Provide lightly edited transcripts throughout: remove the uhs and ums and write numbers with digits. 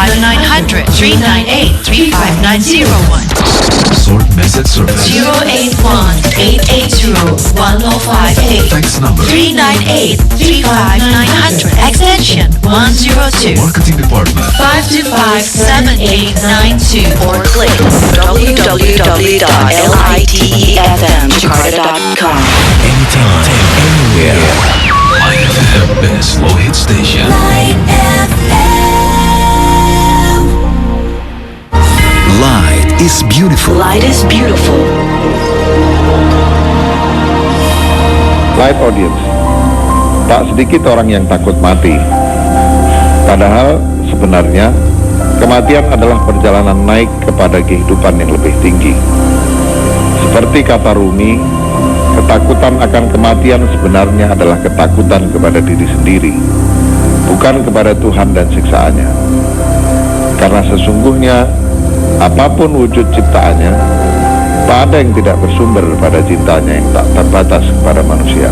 35900 398 35901. Short message service. 081-880-1058. Text number. 398 35900. Extension 102. Marketing department. 525-7892. Or click www.litefmjakarta.com. Anytime, anywhere. Light FM, best slow hit station. Light is beautiful. Light is beautiful. Light audience, tak sedikit orang yang takut mati. Padahal sebenarnya kematian adalah perjalanan naik kepada kehidupan yang lebih tinggi. Seperti kata Rumi, ketakutan akan kematian sebenarnya adalah ketakutan kepada diri sendiri, bukan kepada Tuhan dan siksaannya. Karena sesungguhnya apapun wujud ciptaannya, tak ada yang tidak bersumber pada cintanya yang tak terbatas kepada manusia.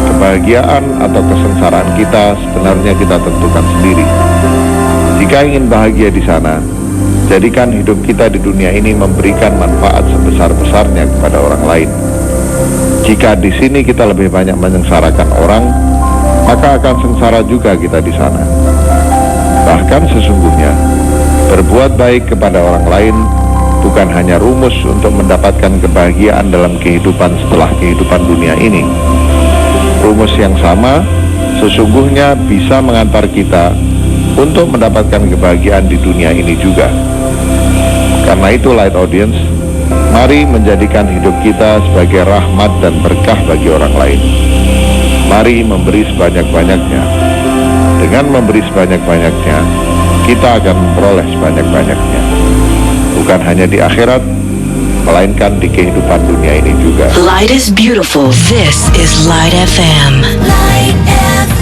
Kebahagiaan atau kesengsaraan kita sebenarnya kita tentukan sendiri. Jika ingin bahagia di sana, jadikan hidup kita di dunia ini memberikan manfaat sebesar-besarnya kepada orang lain. Jika di sini kita lebih banyak menyengsarakan orang, maka akan sengsara juga kita di sana. Bahkan sesungguhnya, berbuat baik kepada orang lain bukan hanya rumus untuk mendapatkan kebahagiaan dalam kehidupan setelah kehidupan dunia ini. Rumus yang sama sesungguhnya bisa mengantar kita untuk mendapatkan kebahagiaan di dunia ini juga. Karena itu Light Audience, mari menjadikan hidup kita sebagai rahmat dan berkah bagi orang lain. Mari memberi sebanyak-banyaknya. Dengan memberi sebanyak-banyaknya, kita akan memperoleh sebanyak-banyaknya. Bukan hanya di akhirat, melainkan di kehidupan dunia ini juga. Light is beautiful. This is Light FM. Light FM.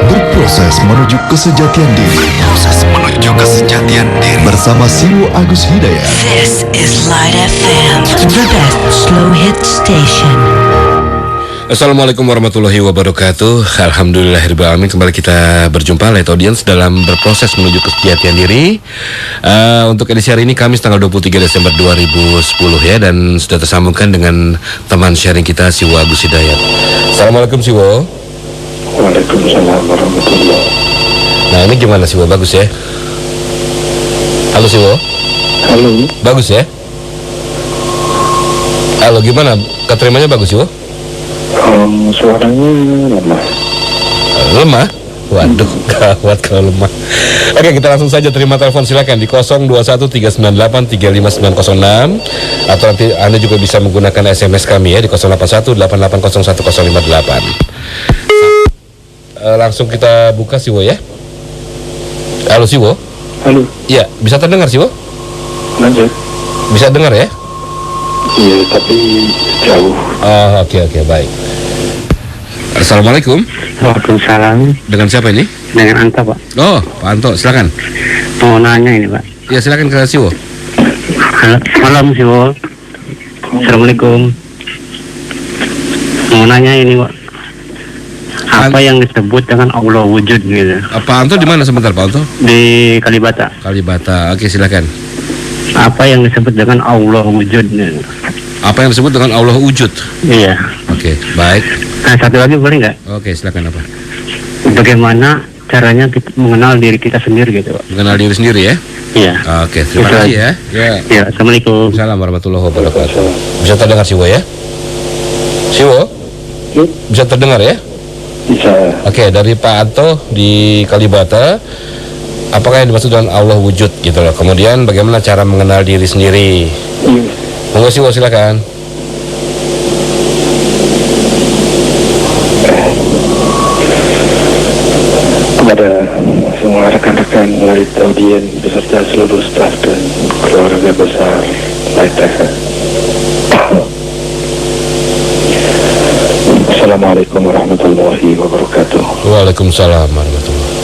Berproses menuju kesejatian diri. Bersama Siwo Agus Hidayat. This is Light FM. The best slow hit station. Assalamualaikum warahmatullahi wabarakatuh. Alhamdulillahirrahmanirrahim. Kembali kita berjumpa Light Audience dalam berproses menuju kesejatian diri. Untuk edisi hari ini Kamis tanggal 23 Desember 2010 ya. Dan sudah tersambungkan dengan teman sharing kita Siwo Agus Hidayat. Assalamualaikum Siwo. Waalaikumsalam warahmatullahi. Nah ini gimana Siwo? Bagus ya? Halo Siwo. Halo. Bagus ya? Halo, gimana? Keterimanya bagus Siwo? Suaranya lemah. Lemah? Waduh, gawat kalau lemah. Oke, kita langsung saja terima telepon, silakan di 0213983596 atau nanti Anda juga bisa menggunakan SMS kami ya di 0818801058. Langsung kita buka Siwo ya. Halo Siwo. Halo. Iya, bisa terdengar Siwo? Lanjut. Bisa dengar ya? Iya, tapi jauh. Oh, oke, baik. Assalamualaikum. Waalaikumsalam. Dengan siapa ini? Dengan Anto, Pak. Oh, Pak Anto, silakan. Mau nanya ini, Pak. Ya, silakan ke Siwo. Malam, Siwo. Assalamualaikum. Mau nanya ini, Pak. Apa yang disebut dengan Allah wujud gitu? Pak Anto di mana sebentar, Pak Anto? Di Kalibata. Kalibata. Oke, silakan. Apa yang disebut dengan Allah wujud? Apa yang disebut dengan Allah wujud? Iya. Oke, baik. Nah, satu lagi boleh nggak? Oke, silakan apa? Bagaimana caranya kita mengenal diri kita sendiri gitu, Pak? Mengenal diri sendiri ya? Iya. Oke, terima kasih ya. Ya, Assalamualaikum. Assalamualaikum warahmatullahi wabarakatuh. Bisa terdengar Siwo ya? Siwo? Bisa terdengar ya? Bisa. Oke, dari Pak Anto di Kalibata, apakah yang dimaksud dengan Allah wujud gitu loh. Kemudian bagaimana cara mengenal diri sendiri? Monggo Siwo, silakan. Kepada semua rekan-rekan Light Audience beserta seluruh staf dan keluarga besar Light FM. Assalamualaikum warahmatullahi wabarakatuh. Waalaikumsalam warahmatullahi.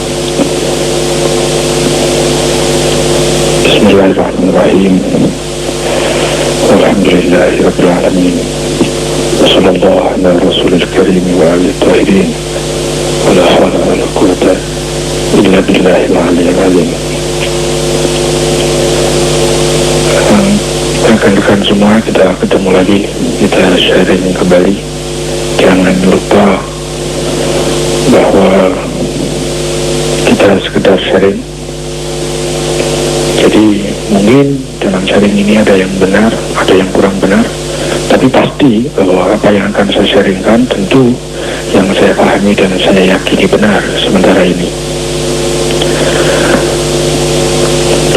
Bismillahirrahmanirrahim. Alhamdulillahirabbil alamin. Wassallallahu ala rasulil karim wa alihi tahirin. Wala hawla wala quwwata illa billahil aliyyil azim. Rekan-rekan semua, kita ketemu lagi, kita sharing kembali. Jangan lupa bahwa kita sekedar sharing. Jadi mungkin dalam sharing ini ada yang benar, ada yang kurang benar, tapi pasti bahwa apa yang akan saya sharingkan tentu yang saya pahami dan saya yakini benar sementara ini.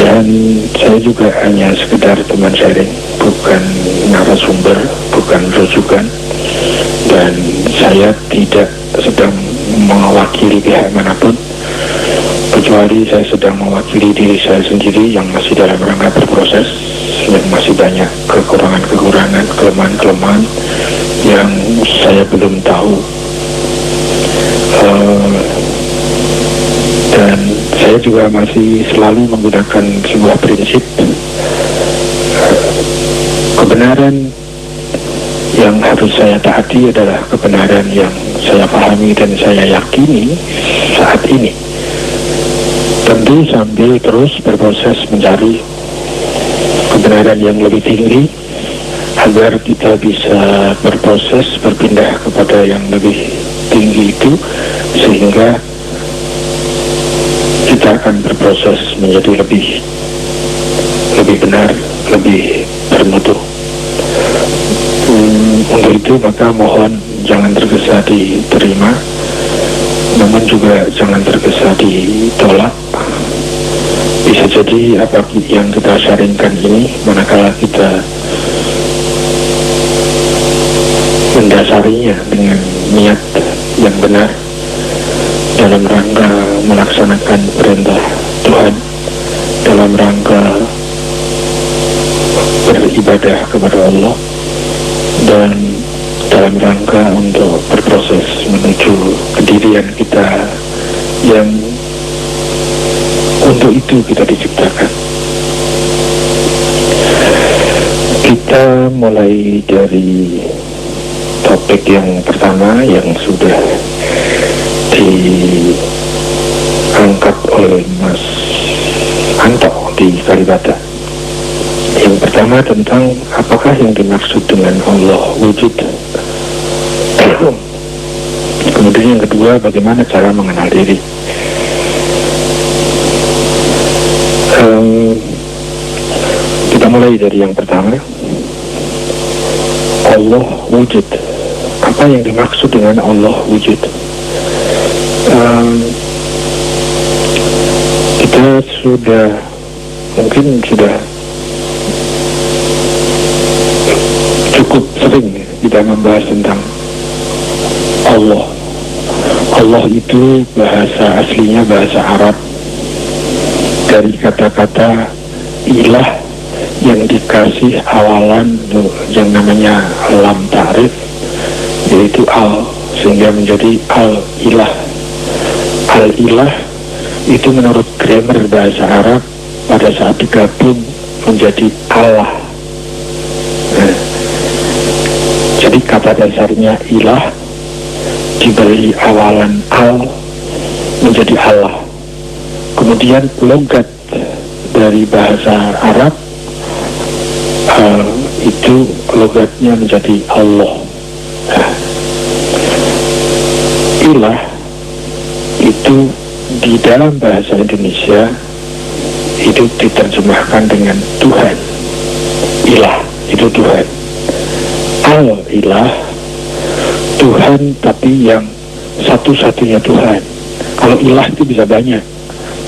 Dan saya juga hanya sekedar teman sharing, bukan narasumber, bukan rujukan, dan saya tidak sedang mewakili pihak manapun, kecuali saya sedang mewakili diri saya sendiri yang masih dalam rangka berproses, yang masih banyak kekurangan-kekurangan, kelemahan-kelemahan yang saya belum tahu. Dan saya juga masih selalu menggunakan sebuah prinsip, kebenaran yang harus saya taati adalah kebenaran yang saya pahami dan saya yakini saat ini. Tentu sambil terus berproses mencari kebenaran yang lebih tinggi agar kita bisa berproses berpindah kepada yang lebih tinggi itu, sehingga kita akan berproses menjadi lebih benar, lebih bermutu. Untuk itu maka mohon jangan tergesa diterima, namun juga jangan tergesa ditolak. Bisa jadi apa yang kita sharingkan ini, manakala kita mendasarinya dengan niat yang benar dalam rangka melaksanakan perintah Tuhan, dalam rangka beribadah kepada Allah, dan dalam rangka untuk berproses menuju kedirian kita yang untuk itu kita diciptakan. Kita mulai dari topik yang pertama yang sudah diangkat oleh Mas Anto di Kalibata. Yang pertama tentang apakah yang dimaksud dengan Allah wujud. Kemudian yang kedua, bagaimana cara mengenal diri. Kita mulai dari yang pertama, Allah wujud. Apa yang dimaksud dengan Allah wujud? Kita mungkin sudah cukup sering kita membahas tentang Allah. Allah itu bahasa aslinya bahasa Arab, dari kata-kata ilah yang dikasih awalan yang namanya lam ta'rif, yaitu al, sehingga menjadi al-ilah. Al-ilah itu menurut grammar bahasa Arab pada saat digabung menjadi Allah. Nah, jadi kata dasarnya ilah diberi awalan al menjadi Allah. Kemudian logat dari bahasa Arab itu logatnya menjadi Allah. Nah, ilah itu di dalam bahasa Indonesia itu diterjemahkan dengan Tuhan. Ilah itu Tuhan. Al-ilah Tuhan, tapi yang satu-satunya Tuhan. Kalau ilah itu bisa banyak,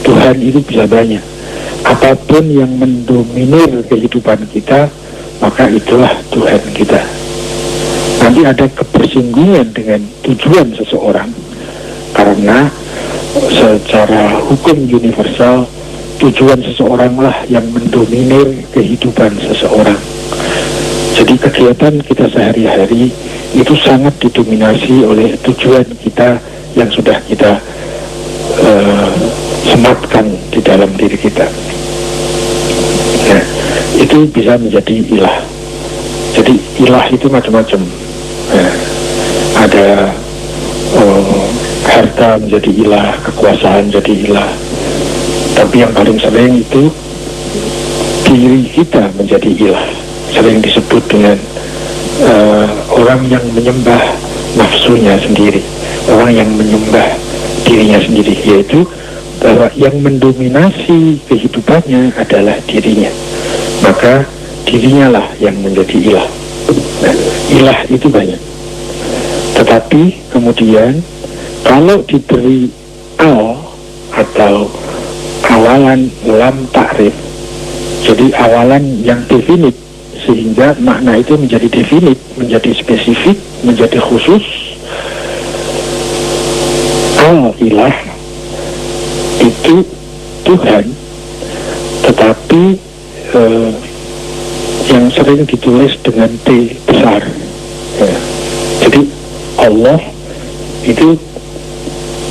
Tuhan itu bisa banyak. Apapun yang mendominir kehidupan kita, maka itulah Tuhan kita. Nanti ada kebersinggungan dengan tujuan seseorang, karena secara hukum universal tujuan seseoranglah yang mendominir kehidupan seseorang. Jadi kegiatan kita sehari-hari itu sangat didominasi oleh tujuan kita yang sudah kita sematkan di dalam diri kita. Nah, itu bisa menjadi ilah. Jadi ilah itu macam-macam. Ada harta menjadi ilah, kekuasaan jadi ilah. Tapi yang paling sering itu diri kita menjadi ilah. Sering disebut dengan orang yang menyembah nafsunya sendiri, orang yang menyembah dirinya sendiri, yaitu bahwa yang mendominasi kehidupannya adalah dirinya, maka dirinya lah yang menjadi ilah. Nah, ilah itu banyak, tetapi kemudian kalau diberi al atau awalan lam ta'rif, jadi awalan yang definit, sehingga makna itu menjadi definit, menjadi spesifik, menjadi khusus. Al-ilah itu Tuhan, tetapi yang sering ditulis dengan T besar, ya. Jadi Allah itu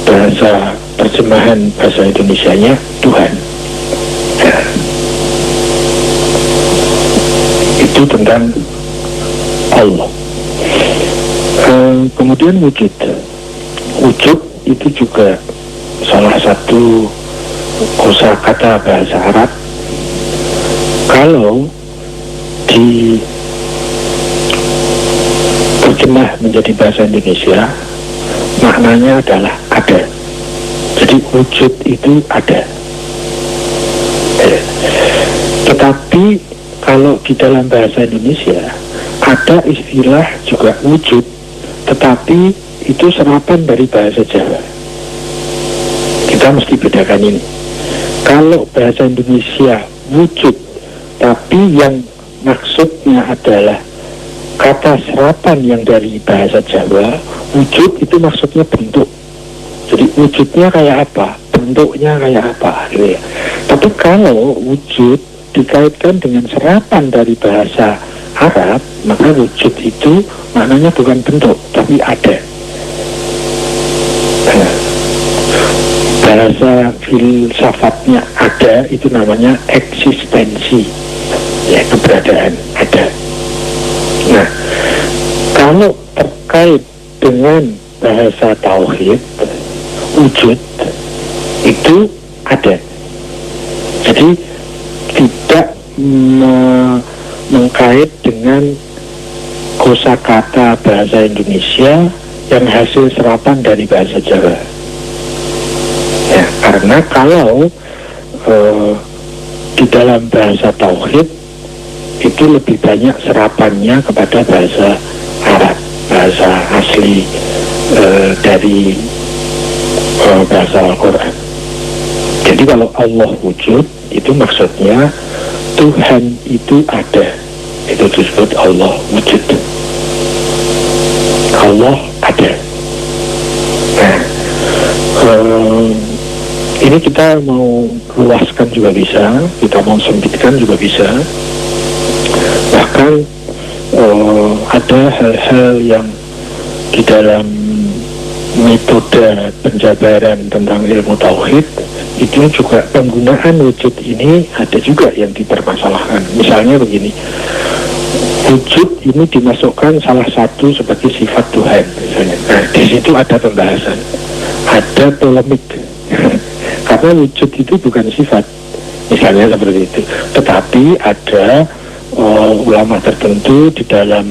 bahasa terjemahan bahasa Indonesianya Tuhan, ya. Itu tentang Allah. Kemudian wujud itu juga salah satu kosakata bahasa Arab. Kalau diterjemah menjadi bahasa Indonesia, maknanya adalah ada. Jadi wujud itu ada. Tetapi kalau di dalam bahasa Indonesia ada istilah juga wujud, tetapi itu serapan dari bahasa Jawa. Kita mesti bedakan ini. Kalau bahasa Indonesia wujud, tapi yang maksudnya adalah kata serapan yang dari bahasa Jawa, wujud itu maksudnya bentuk. Jadi wujudnya kayak apa, bentuknya kayak apa, gitu ya. Tapi kalau wujud dikaitkan dengan serapan dari bahasa Arab, maka wujud itu maknanya bukan bentuk, tapi ada. Bahasa filsafatnya ada itu namanya eksistensi, ya, keberadaan ada. Nah, kalau terkait dengan bahasa tauhid, wujud itu ada. Jadi tidak mengkait dengan kosakata bahasa Indonesia yang hasil serapan dari bahasa Jawa. Ya, karena kalau di dalam bahasa tauhid itu lebih banyak serapannya kepada bahasa Arab, bahasa asli dari bahasa Al-Quran. Jadi kalau Allah wujud, itu maksudnya Tuhan itu ada. Itu disebut Allah wujud. Allah ada. Nah, ini kita mau luaskan juga bisa, kita mau sempitkan juga bisa. Bahkan ada hal-hal yang di dalam metode penjabaran tentang ilmu tauhid itu juga penggunaan wujud ini ada juga yang dipermasalahkan. Misalnya begini, wujud ini dimasukkan salah satu sebagai sifat Tuhan misalnya. Nah, di situ ada pembahasan, ada polemik karena wujud itu bukan sifat, misalnya seperti itu. Tetapi ada ulama tertentu di dalam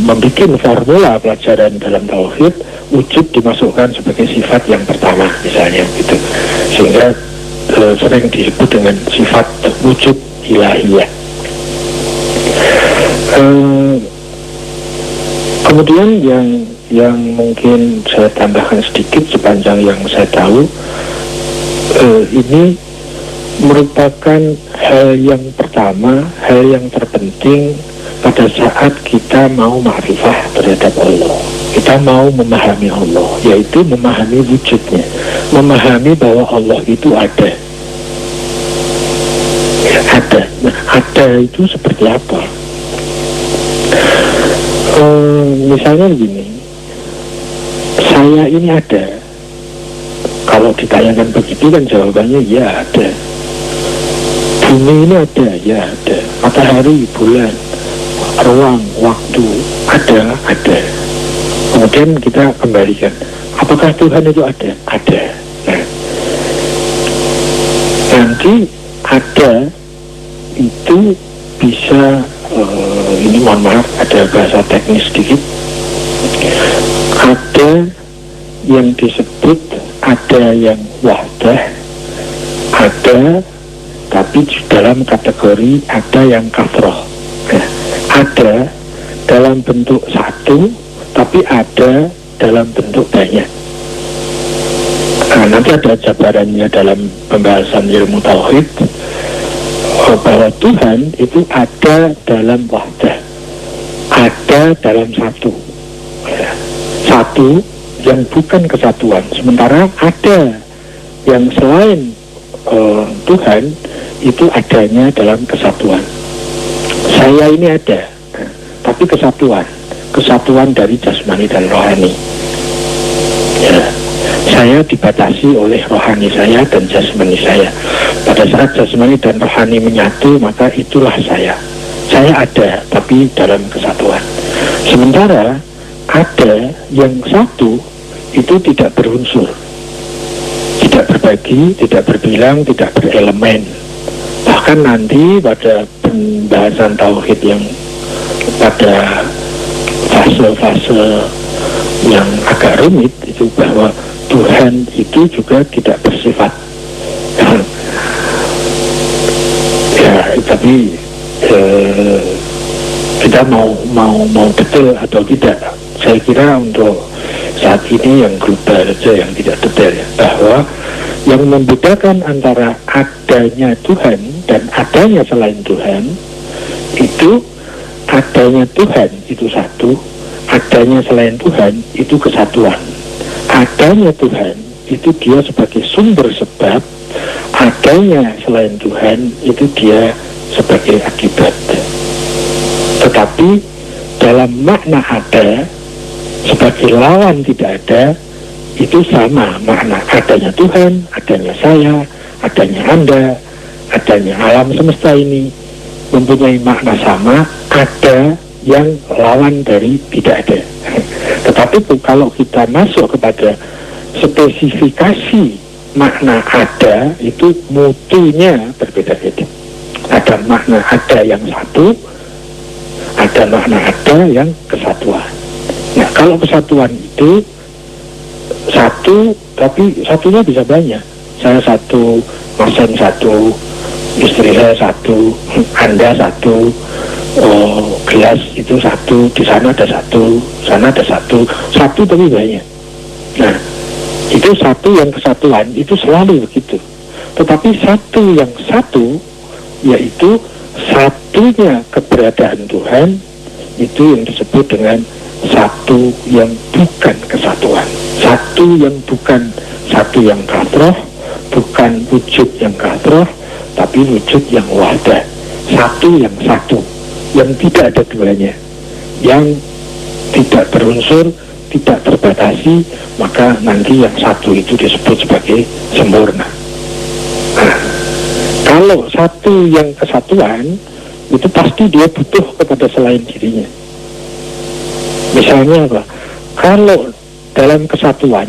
membuat formula pelajaran dalam tauhid, wujud dimasukkan sebagai sifat yang pertama misalnya gitu, sehingga sering disebut dengan sifat wujud ilahiyah. Kemudian yang mungkin saya tambahkan sedikit sepanjang yang saya tahu, ini merupakan hal yang pertama, hal yang terpenting pada saat kita mau ma'rifah terhadap Allah. Kita mau memahami Allah, yaitu memahami wujudnya, memahami bahwa Allah itu ada. Ada. Nah, ada itu seperti apa? Misalnya begini, saya ini ada. Kalau ditanyakan begitu kan jawabannya ya ada. Bumi ini ada, ya ada. Matahari, bulan, ruang, waktu, ada. Kemudian kita kembalikan, Apakah Tuhan itu ada? Ada. Nah, nanti ada itu bisa ini mohon maaf ada bahasa teknis sedikit, ada yang disebut ada yang wahdah, ada tapi dalam kategori ada yang kasroh. Nah, ada dalam bentuk satu tapi ada dalam bentuk banyak. Nah, nanti ada jabarannya dalam pembahasan ilmu tauhid bahwa Tuhan itu ada dalam wahdah, ada dalam satu, satu yang bukan kesatuan. Sementara ada yang selain Tuhan itu adanya dalam kesatuan. Saya ini ada, tapi kesatuan dari jasmani dan rohani. Ya. Saya dibatasi oleh rohani saya dan jasmani saya. Pada saat jasmani dan rohani menyatu, maka itulah saya. Saya ada, tapi dalam kesatuan. Sementara ada yang satu itu tidak berunsur, tidak berbagi, tidak berbilang, tidak berelemen. Bahkan nanti pada pembahasan tauhid yang pada fase-fase yang agak rumit itu bahwa Tuhan itu juga tidak bersifat ya, tapi kita mau detail atau tidak, saya kira untuk saat ini yang global saja, yang tidak detail ya, bahwa yang membedakan antara adanya Tuhan dan adanya selain Tuhan itu adanya Tuhan itu satu, adanya selain Tuhan itu kesatuan. Adanya Tuhan itu dia sebagai sumber sebab, adanya selain Tuhan itu dia sebagai akibat. Tetapi dalam makna ada sebagai lawan tidak ada itu sama makna. Adanya Tuhan, adanya saya, adanya Anda, adanya alam semesta ini mempunyai makna sama. Ada yang lawan dari tidak ada. Tetapi kalau kita masuk kepada spesifikasi makna ada, itu mutunya berbeda-beda. Ada makna ada yang satu, ada makna ada yang kesatuan. Nah, kalau kesatuan itu satu, tapi satunya bisa banyak. Saya satu, Mas Sen satu, istri saya satu, Anda satu, gelas itu satu, di sana ada satu, sana ada satu, satu tapi banyak. Nah, itu satu yang kesatuan itu selalu begitu. Tetapi satu yang satu, yaitu satunya keberadaan Tuhan, itu yang disebut dengan satu yang bukan kesatuan, satu yang bukan satu yang kasroh, bukan wujud yang kasroh, tapi wujud yang wahdah, satu yang satu, yang tidak ada duanya, yang tidak berunsur, tidak terbatasi, maka nanti yang satu itu disebut sebagai sempurna. Nah, kalau satu yang kesatuan, itu pasti dia butuh kepada selain dirinya. Misalnya apa? Kalau dalam kesatuan,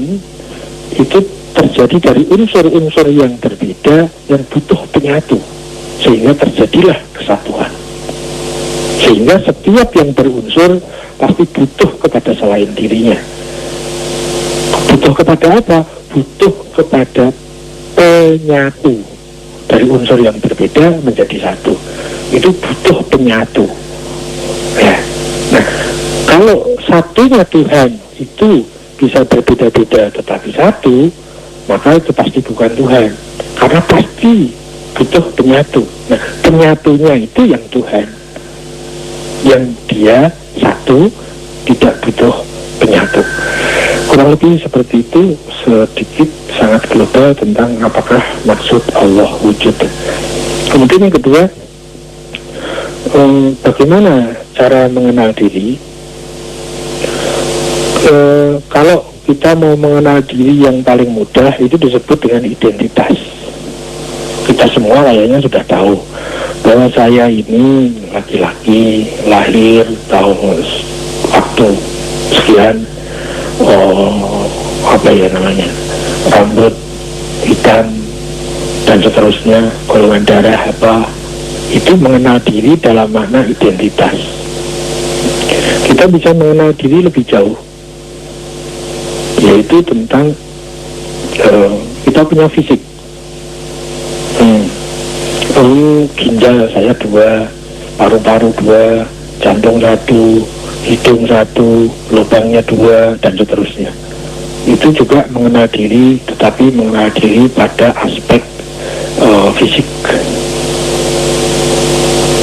itu terjadi dari unsur-unsur yang berbeda, yang butuh penyatu, sehingga terjadilah kesatuan. Sehingga setiap yang berunsur pasti butuh kepada selain dirinya. Butuh kepada apa? Butuh kepada penyatu. Dari unsur yang berbeda menjadi satu. Itu butuh penyatu. Ya. Nah, kalau satunya Tuhan itu bisa berbeda-beda tetapi satu, maka itu pasti bukan Tuhan. Karena pasti butuh penyatu. Nah, penyatunya itu yang Tuhan, yang dia satu, tidak butuh penyatu. Kurang lebih seperti itu, sedikit sangat global tentang apakah maksud Allah wujud. Kemudian yang kedua, bagaimana cara mengenal diri. Kalau kita mau mengenal diri yang paling mudah, itu disebut dengan identitas. Kita semua kayaknya sudah tahu bahwa saya ini laki-laki, lahir tahun waktu sekian, apa ya namanya, rambut hitam dan seterusnya, golongan darah apa, itu mengenal diri dalam makna identitas. Kita bisa mengenal diri lebih jauh, yaitu tentang kita punya fisik. Ginjal saya 2, paru-paru 2, jantung 1, hidung 1, lubangnya 2, dan seterusnya. Itu juga mengenal diri, tetapi mengenal diri pada aspek fisik.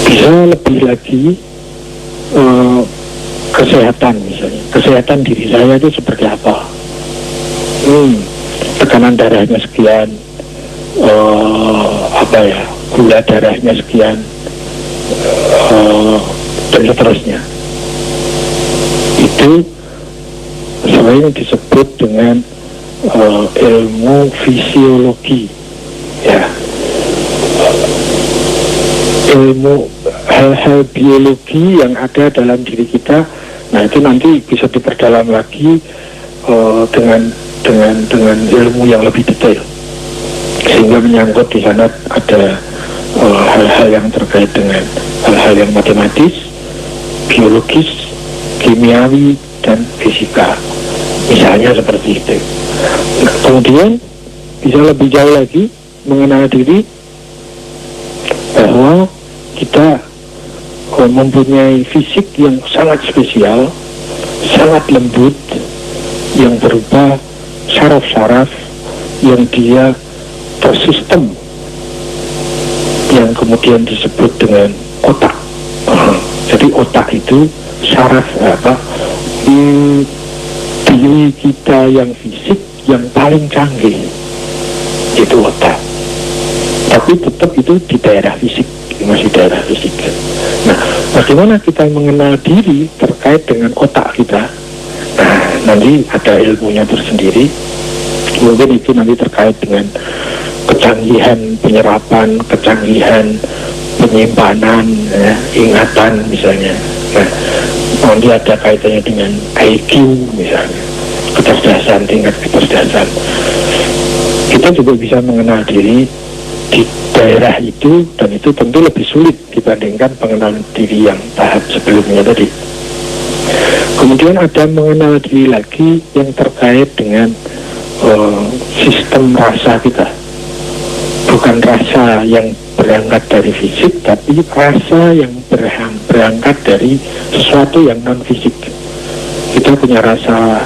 Bisa lebih lagi kesehatan misalnya, kesehatan diri saya itu seperti apa, tekanan darahnya sekian, gula darahnya sekian, dan seterusnya. Itu sering disebut dengan ilmu fisiologi, ya, ilmu hal-hal biologi yang ada dalam diri kita. Nah, itu nanti bisa diperdalam lagi dengan ilmu yang lebih detail, sehingga menyangkut di sana ada hal-hal yang terkait dengan hal-hal yang matematis, biologis, kimiawi, dan fisika, misalnya seperti itu. Nah, kemudian bisa lebih jauh lagi mengenal diri, bahwa kita mempunyai fisik yang sangat spesial, sangat lembut, yang berupa saraf-saraf yang dia tersistem, yang kemudian disebut dengan otak. Jadi otak itu saraf diri kita yang fisik yang paling canggih, itu otak. Tapi tetap itu di daerah fisik, masih daerah fisik. Nah, bagaimana kita mengenal diri terkait dengan otak kita? Nah, nanti ada ilmunya tersendiri. Mungkin itu nanti terkait dengan kecanggihan penyerapan, kecanggihan penyimpanan, ya, ingatan misalnya. Nah, nanti ada kaitannya dengan IQ misalnya, kecerdasan, tingkat kecerdasan. Kita juga bisa mengenal diri di daerah itu, dan itu tentu lebih sulit dibandingkan pengenalan diri yang tahap sebelumnya tadi. Kemudian ada mengenal diri lagi yang terkait dengan sistem rasa kita. Bukan rasa yang berangkat dari fisik, tapi rasa yang berangkat dari sesuatu yang non fisik. Kita punya rasa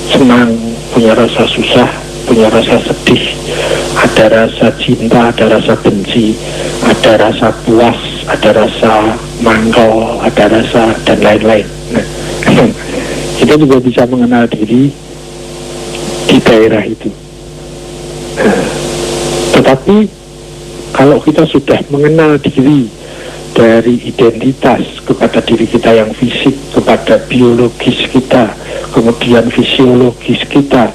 senang, punya rasa susah, punya rasa sedih, ada rasa cinta, ada rasa benci, ada rasa puas, ada rasa mangkal, ada rasa dan lain-lain. Nah, kita juga bisa mengenal diri di daerah itu. Tetapi kalau kita sudah mengenal diri dari identitas kepada diri kita yang fisik, kepada biologis kita, kemudian fisiologis kita,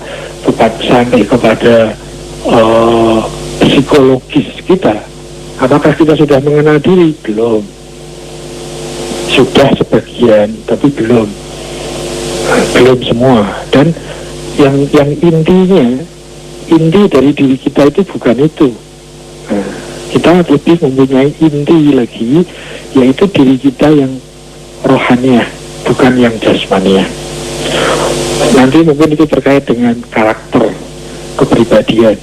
sampai kepada psikologis kita, apakah kita sudah mengenal diri? Belum. Sudah sebagian, tapi belum semua. Dan yang intinya, inti dari diri kita itu bukan itu. Nah, kita lebih mempunyai inti lagi, yaitu diri kita yang rohaniah, bukan yang jasmaniah. Nanti mungkin itu terkait dengan karakter, kepribadian.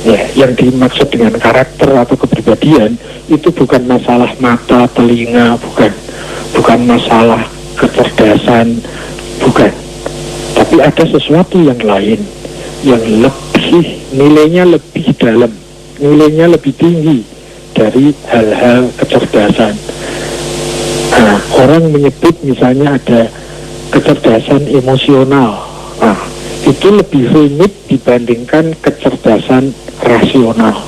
Ya, yang dimaksud dengan karakter atau kepribadian itu bukan masalah mata, telinga, bukan masalah kecerdasan, bukan. Tapi ada sesuatu yang lain, yang lebih, nilainya lebih dalam, nilainya lebih tinggi dari hal-hal kecerdasan. Nah, orang menyebut misalnya ada kecerdasan emosional. Nah, itu lebih rumit dibandingkan kecerdasan rasional.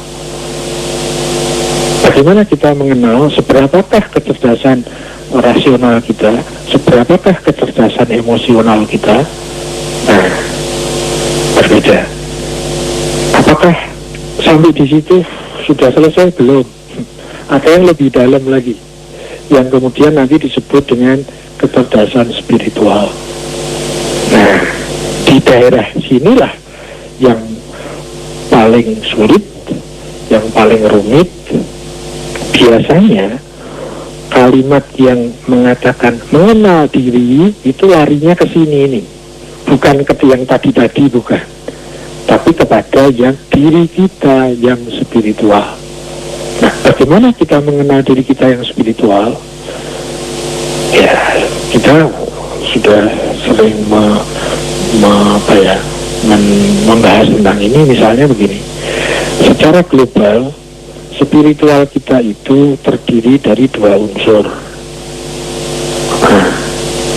Bagaimana kita mengenal seberapakah kecerdasan rasional kita, seberapakah kecerdasan emosional kita? Nah, berbeda. Apakah sampai di situ sudah selesai? Belum. Ada yang lebih dalam lagi, yang kemudian nanti disebut dengan kecerdasan spiritual. Nah, daerah sinilah yang paling sulit, yang paling rumit. Biasanya kalimat yang mengatakan mengenal diri itu larinya ke sini ini, bukan ke yang tadi-tadi, bukan, tapi kepada yang diri kita yang spiritual. Nah, bagaimana kita mengenal diri kita yang spiritual? Ya, kita sudah sering membahas tentang ini. Misalnya begini, secara global spiritual kita itu terdiri dari 2 unsur,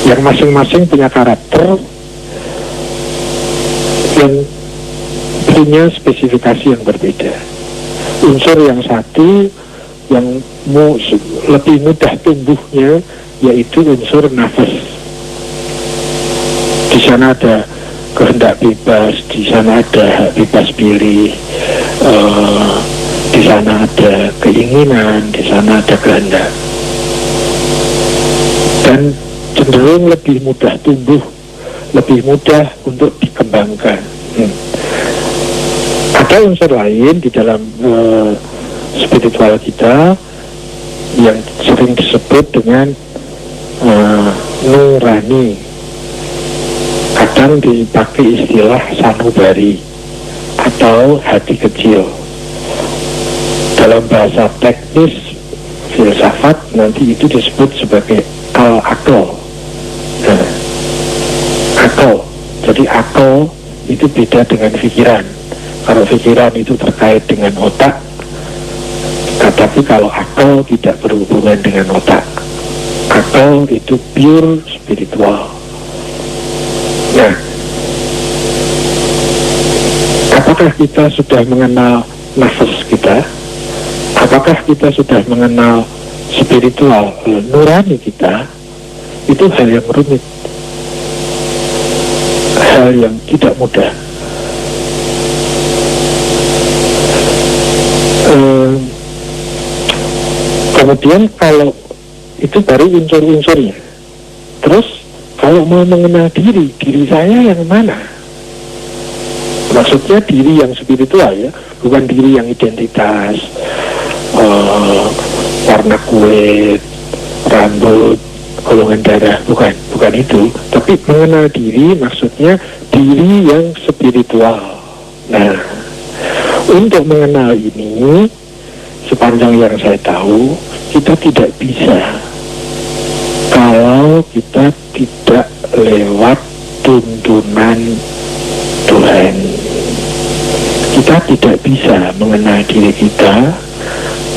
yang masing-masing punya karakter, yang punya spesifikasi yang berbeda. Unsur yang satu yang lebih mudah tumbuhnya yaitu unsur nafas. Di sana ada kehendak bebas, di sana ada hak bebas pilih, di sana ada keinginan, di sana ada kehendak, dan cenderung lebih mudah tumbuh, lebih mudah untuk dikembangkan. Ada unsur lain di dalam spiritual kita yang sering disebut dengan nurani. Kadang dipakai istilah sanubari atau hati kecil. Dalam bahasa teknis filsafat nanti itu disebut sebagai al-akal. Akal. Jadi akal itu beda dengan pikiran. Kalau pikiran itu terkait dengan otak, tetapi kalau akal tidak berhubungan dengan otak. Akal itu pure spiritual. Nah, apakah kita sudah mengenal nafas kita? Apakah kita sudah mengenal spiritual nurani kita? Itu hal yang rumit, hal yang tidak mudah. Kemudian kalau itu baru unsur-unsurnya. Terus kalau mau mengenal diri saya yang mana? Maksudnya diri yang spiritual ya, bukan diri yang identitas, warna kulit, rambut, golongan darah, bukan itu. Tapi mengenal diri maksudnya diri yang spiritual. Nah, untuk mengenal ini, sepanjang yang saya tahu, kita tidak bisa kalau kita tidak lewat tuntunan Tuhan. Kita tidak bisa mengenal diri kita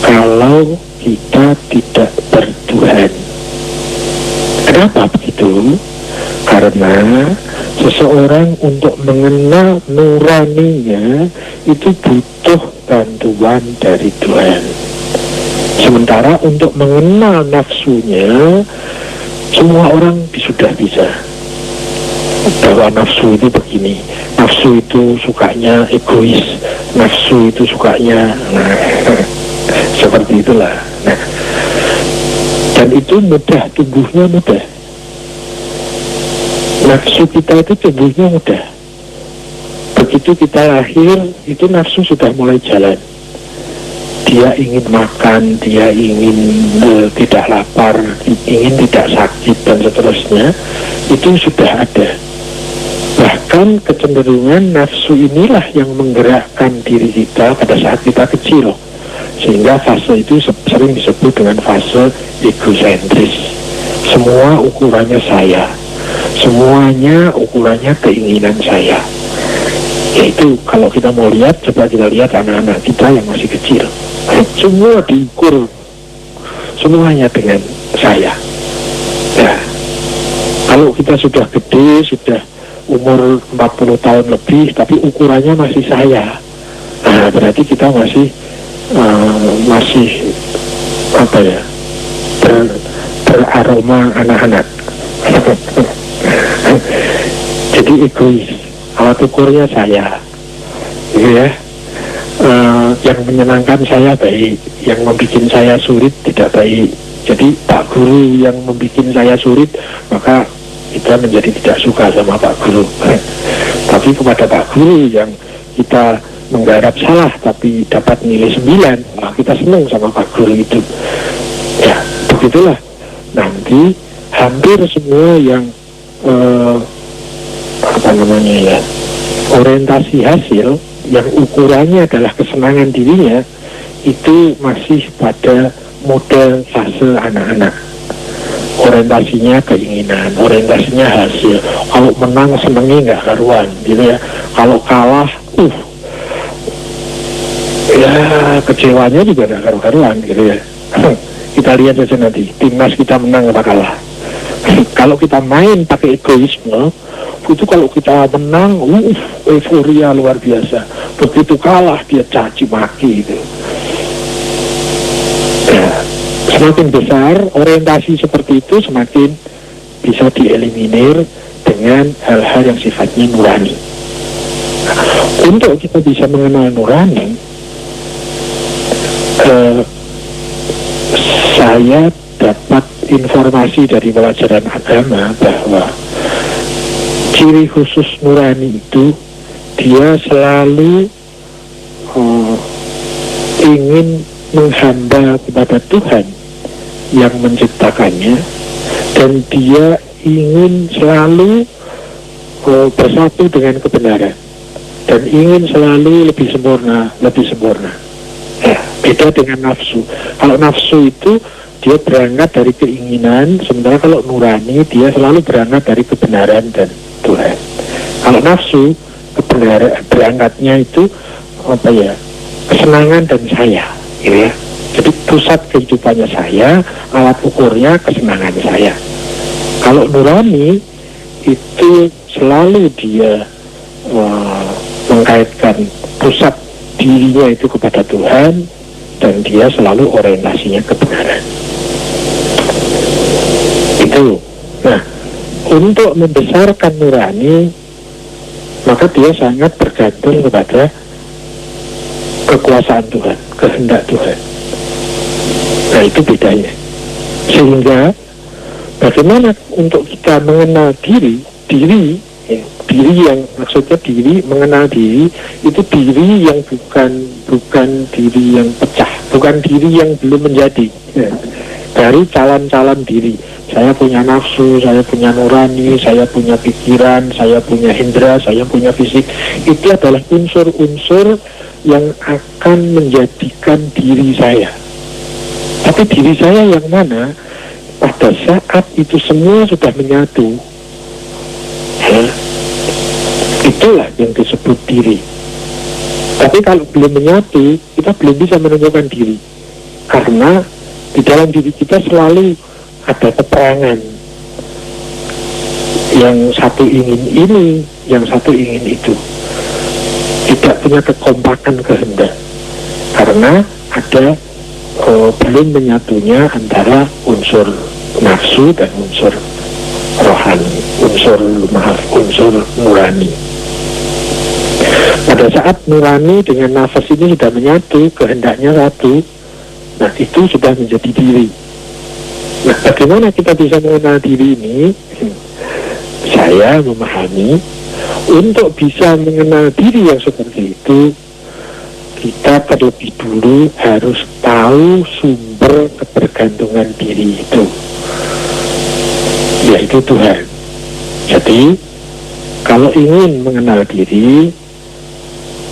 kalau kita tidak bertuhan. Kenapa begitu? Karena seseorang untuk mengenal nuraninya itu butuh bantuan dari Tuhan. Sementara untuk mengenal nafsunya, semua orang sudah bisa. Bahwa nafsu itu begini, nafsu itu sukanya egois, nafsu itu sukanya, seperti itulah. Nah, dan itu mudah, tumbuhnya mudah. Nafsu kita itu tumbuhnya mudah. Begitu kita lahir, itu nafsu sudah mulai jalan. Dia ingin makan, dia ingin tidak lapar, ingin tidak sakit, dan seterusnya. Itu sudah ada. Bahkan kecenderungan nafsu inilah yang menggerakkan diri kita pada saat kita kecil. Sehingga fase itu sering disebut dengan fase egosentris. Semua ukurannya saya. Semuanya ukurannya keinginan saya. Yaitu kalau kita mau lihat, coba kita lihat anak-anak kita yang masih kecil. Semua diukur semuanya dengan saya. Nah, kalau kita sudah gede, sudah umur 40 tahun lebih, tapi ukurannya masih saya, nah berarti kita masih apa ya, beraroma anak-anak. Jadi egois, alat ukurnya saya, gitu ya. Yang menyenangkan saya baik, yang membuat saya sulit tidak baik. Jadi Pak Guru yang membuat saya sulit, maka kita menjadi tidak suka sama Pak Guru. Tapi kepada Pak Guru yang kita menggarap salah tapi dapat nilai 9, nah kita senang sama Pak Guru itu. Ya, begitulah. Nanti hampir semua yang orientasi hasil yang ukurannya adalah kesenangan dirinya, itu masih pada model fase anak-anak. Orientasinya keinginan, orientasinya hasil. Kalau menang senengnya nggak karuan, gitu ya. Kalau kalah, ya kecewanya juga nggak karu-karuan, gitu ya. Kita lihat saja nanti timnas kita menang apa kalah. Kalau kita main pakai egoisme, itu kalau kita menang, euforia luar biasa. Begitu kalah dia caci maki gitu. Ya, semakin besar orientasi seperti itu, semakin bisa dieliminir dengan hal-hal yang sifatnya nurani. Untuk kita bisa mengenal nurani, saya dapat informasi dari pelajaran agama bahwa ciri khusus nurani itu dia selalu ingin menghamba kepada Tuhan yang menciptakannya, dan dia ingin selalu bersatu dengan kebenaran dan ingin selalu lebih sempurna. Ya, beda dengan nafsu. Kalau nafsu itu dia berangkat dari keinginan, sementara kalau nurani dia selalu berangkat dari kebenaran dan Tuhan. Kalau nafsu, kebenaran berangkatnya itu kesenangan dan saya, gitu ya. Jadi pusat kehidupannya saya, alat ukurnya kesenangan saya. Kalau nurani itu selalu dia mengkaitkan pusat dirinya itu kepada Tuhan, dan dia selalu orientasinya kebenaran. Itu. Nah, untuk membesarkan nurani, maka dia sangat bergantung kepada kekuasaan Tuhan, kehendak Tuhan. Nah, itu bedanya. Sehingga bagaimana untuk kita mengenal diri yang maksudnya mengenal diri itu diri yang bukan diri yang pecah, bukan diri yang belum menjadi, ya. Dari calon-calon diri. Saya punya nafsu, saya punya nurani, saya punya pikiran, saya punya indera, saya punya fisik. Itu adalah unsur-unsur yang akan menjadikan diri saya. Tapi diri saya yang mana? Pada saat itu semua sudah menyatu, ya, itulah yang disebut diri. Tapi kalau belum menyatu, kita belum bisa menentukan diri, karena di dalam diri kita selalu ada peperangan. Yang satu ingin ini, yang satu ingin itu. Tidak punya kekompakan kehendak, karena ada belum menyatunya antara unsur nafsu dan unsur rohani, unsur nurani. Pada saat nurani dengan nafas ini sudah menyatu, kehendaknya satu, nah itu sudah menjadi diri. Nah, bagaimana kita bisa mengenal diri ini? Saya memahami, untuk bisa mengenal diri yang seperti itu, kita terlebih dulu harus tahu sumber kebergantungan diri itu, yaitu Tuhan. Jadi, kalau ingin mengenal diri,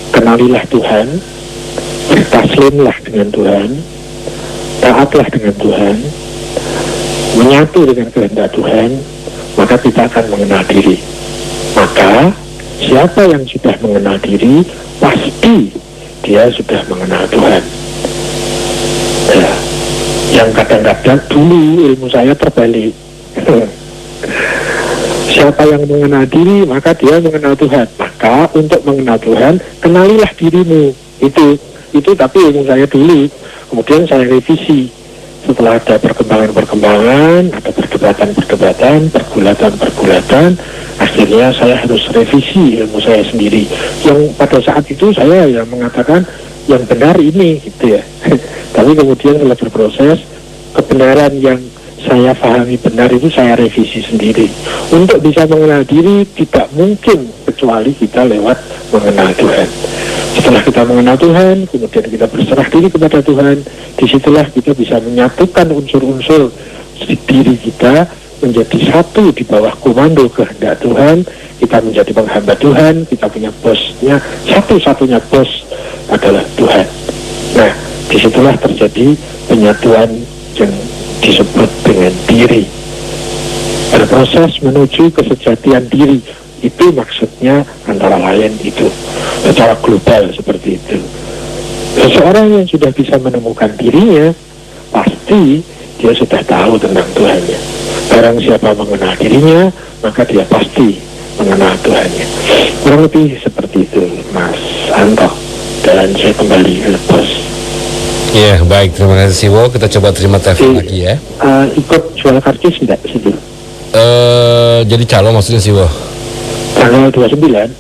kenalilah Tuhan, bertaslimlah dengan Tuhan, taatlah dengan Tuhan, menyatu dengan kehendak Tuhan, maka kita akan mengenal diri. Maka siapa yang sudah mengenal diri, pasti dia sudah mengenal Tuhan. Ya, yang kadang-kadang dulu ilmu saya terbalik. Siapa yang mengenal diri, maka dia mengenal Tuhan. Maka untuk mengenal Tuhan, kenalilah dirimu. Itu tapi ilmu saya dulu. Kemudian saya revisi. Setelah ada perkembangan-perkembangan, ada perdebatan-perdebatan, pergulatan-pergulatan, akhirnya saya harus revisi ilmu saya sendiri. Yang pada saat itu saya ya mengatakan yang benar ini, gitu ya. Tapi kemudian setelah berproses, kebenaran yang saya pahami benar itu saya revisi sendiri. Untuk bisa mengenal diri tidak mungkin kecuali kita lewat mengenal Tuhan. Setelah kita mengenal Tuhan, kemudian kita berserah diri kepada Tuhan, disitulah kita bisa menyatukan unsur-unsur diri kita menjadi satu di bawah komando kehendak Tuhan. Kita menjadi penghamba Tuhan, kita punya bosnya, satu-satunya bos adalah Tuhan. Nah, disitulah terjadi penyatuan yang disebut dengan diri. Berproses menuju kesejatian diri, itu maksudnya antara lain itu secara global seperti itu. Seseorang yang sudah bisa menemukan dirinya, pasti dia sudah tahu tentang Tuhannya. Barang siapa mengenal dirinya, maka dia pasti mengenal Tuhannya. Kurang lebih seperti itu, Mas Anto. Dan saya kembali ke pos. Iya, baik, terima kasih Siwo. Kita coba terima telepon lagi ya. Ikut jual karcis enggak situ? Jadi calo maksudnya Siwo? Tanggal 29.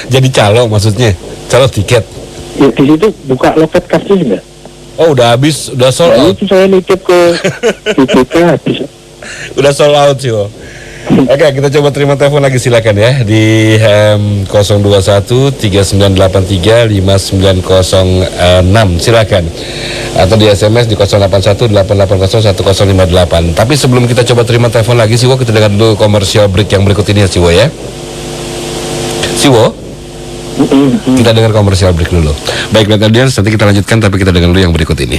Jadi calo maksudnya? Calo tiket? Ya, di situ buka loket karcis enggak? Oh, udah habis, udah sold out. Itu saya nitip ke BPK habis. Udah sold out Siwo. Oke, kita coba terima telepon lagi, silakan ya di 021 3983 5906, silakan. Atau di SMS di 081 880 1058. Tapi sebelum kita coba terima telepon lagi Siwo, kita dengar dulu komersial break yang berikut ini ya Siwo ya. Siwo, kita dengar komersial break dulu. Baik, audience, nanti kita lanjutkan, tapi kita dengar dulu yang berikut ini.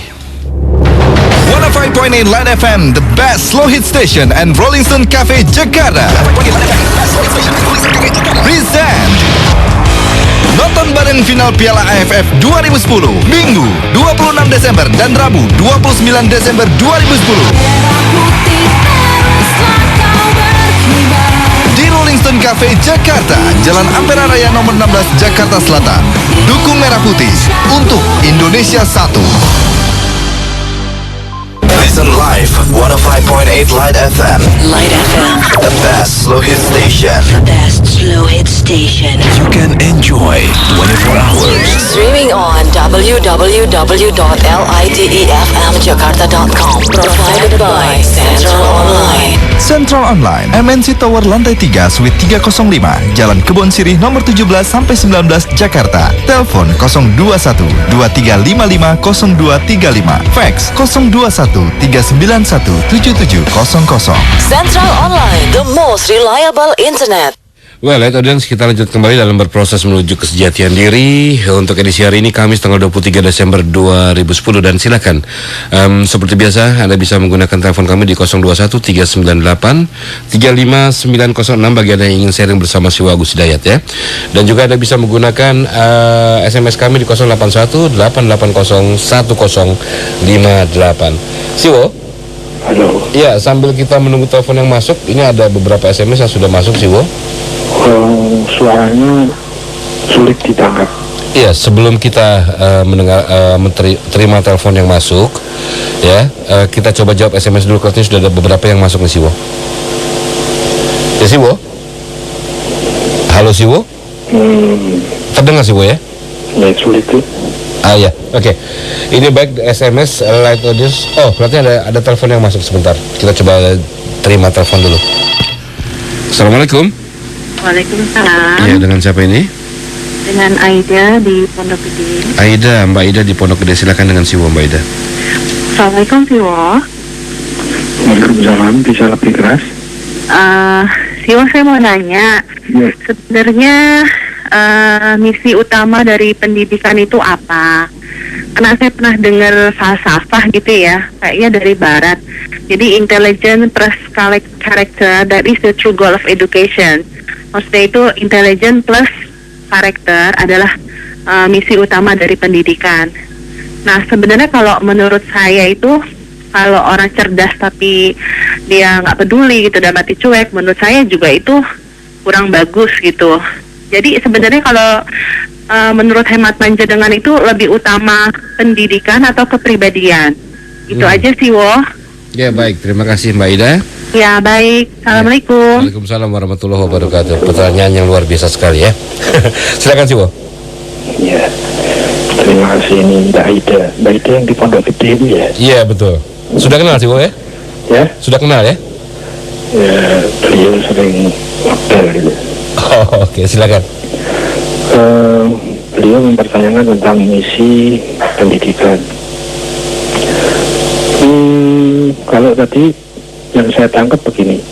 105.8 Light FM, the best slow hit station, and Rolling Stone Cafe Jakarta present nonton bareng final Piala AFF 2010 Minggu 26 Desember dan Rabu 29 Desember 2010 di Rolling Stone Cafe Jakarta, Jalan Ampera Raya nomor 16 Jakarta Selatan. Dukung Merah Putih untuk Indonesia 1. Listen live 105.8 Light FM. Light FM, The best slow hit station. the best slow hit station. You can enjoy 24 hours. Streaming on www.litefmjakarta.com. Provided by Central Online. Central Online, MNC Tower lantai 3, Suite 305, Jalan Kebon Sirih nomor 17 sampai 19 Jakarta. Telepon 021 2355 0235. Fax 021 391 7700. Central Online, the most reliable internet. Well, audience, kita lanjut kembali dalam berproses menuju kesejatian diri. Untuk edisi hari ini Kamis tanggal 23 Desember 2010. Dan silakan, seperti biasa Anda bisa menggunakan telepon kami di 021 398 35906 bagi Anda yang ingin sharing bersama Siwo Agus Hidayat ya. Dan juga Anda bisa menggunakan SMS kami di 081 880 1058. Siwo? Halo. Ya, sambil kita menunggu telepon yang masuk, ini ada beberapa SMS yang sudah masuk Siwo. Suaranya sulit ditangkap. Iya, sebelum kita terima telepon yang masuk, ya, kita coba jawab SMS dulu. Karena sudah ada beberapa yang masuk nih Siwo. Ya Siwo? Halo Siwo? Terdengar Siwo ya? Ya sulit tuh. Ya, oke. Ini baik SMS Light Audience. Oh, berarti ada telepon yang masuk sebentar. Kita coba terima telepon dulu. Assalamualaikum. Waalaikumsalam. Iya, dengan siapa ini? Dengan Aida di Pondok Gede. Aida, Mbak Aida di Pondok Gede. Silakan dengan Siwo, Mbak Aida. Assalamualaikum Siwo. Waalaikumsalam, bisa lebih keras? Siwo, saya mau nanya. Ya. Sebenarnya misi utama dari pendidikan itu apa? Karena saya pernah dengar falsafah gitu ya, kayaknya dari Barat. Jadi intelligent plus character, that is the true goal of education. Maksudnya itu intelligent plus karakter adalah misi utama dari pendidikan. Nah sebenarnya kalau menurut saya itu, kalau orang cerdas tapi dia nggak peduli gitu dan mati cuek, menurut saya juga itu kurang bagus gitu. Jadi sebenarnya kalau menurut hemat panjenengan itu lebih utama pendidikan atau kepribadian. Itu aja sih Wo. Ya baik, terima kasih Mbak Ida. Ya baik, Assalamualaikum. Waalaikumsalam warahmatullahi wabarakatuh. Pertanyaan yang luar biasa sekali ya. Silakan Siwo. Ya, terima kasih. Ini Mbak Ida yang di Pondok Gede itu ya. Iya betul. Sudah kenal Siwo ya? Ya. Sudah kenal ya? Ya, beliau sering ngapel gitu. Oh, oke, silakan. Beliau mempertanyakan tentang misi pendidikan. Kalau tadi yang saya tangkap begini,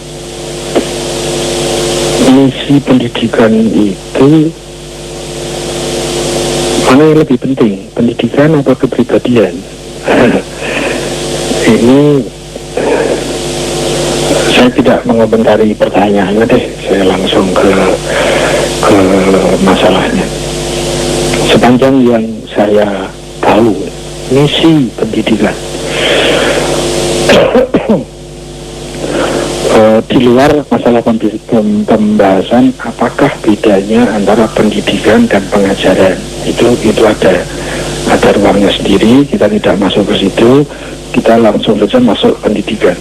misi pendidikan itu mana yang lebih penting, pendidikan atau kepribadian? Ini saya tidak mengomentari pertanyaannya deh, saya langsung ke masalahnya. Sepanjang yang saya tahu, misi pendidikan di luar masalah pembahasan apakah bedanya antara pendidikan dan pengajaran, itu ada ruangnya sendiri, kita tidak masuk ke situ, kita langsung saja masuk pendidikan.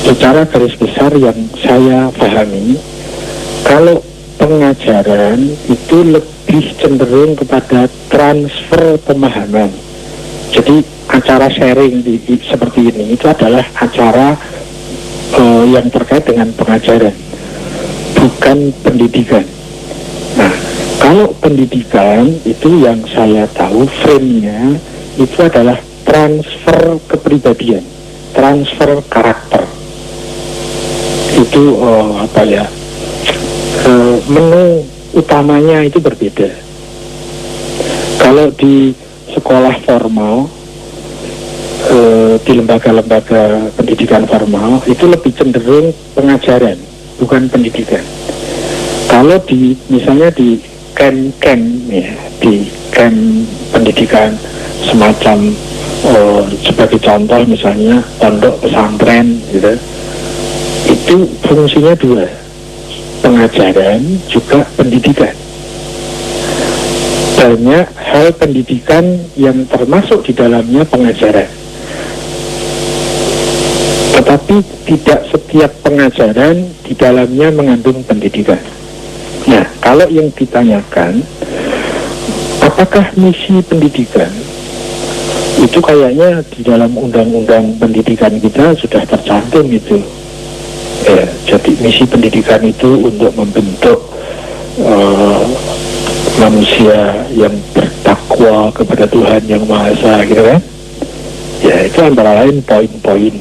Secara garis besar yang saya pahami, kalau pengajaran itu lebih cenderung kepada transfer pemahaman. Jadi acara sharing seperti ini itu adalah acara yang terkait dengan pengajaran, bukan pendidikan. Nah, kalau pendidikan itu yang saya tahu frame-nya itu adalah transfer kepribadian, transfer karakter. Itu menu utamanya itu berbeda. Kalau di sekolah formal, di lembaga-lembaga pendidikan formal itu lebih cenderung pengajaran, bukan pendidikan. Kalau misalnya di camp ya, di camp pendidikan semacam sebagai contoh misalnya pondok pesantren gitu, itu fungsinya dua, pengajaran juga pendidikan. Banyak hal pendidikan yang termasuk di dalamnya pengajaran, tetapi tidak setiap pengajaran di dalamnya mengandung pendidikan. Nah, kalau yang ditanyakan apakah misi pendidikan, itu kayaknya di dalam undang-undang pendidikan kita sudah tercantum itu. Jadi misi pendidikan itu untuk membentuk manusia yang bertakwa kepada Tuhan Yang Maha Esa, gitu kan? Ya, itu antara lain poin-poin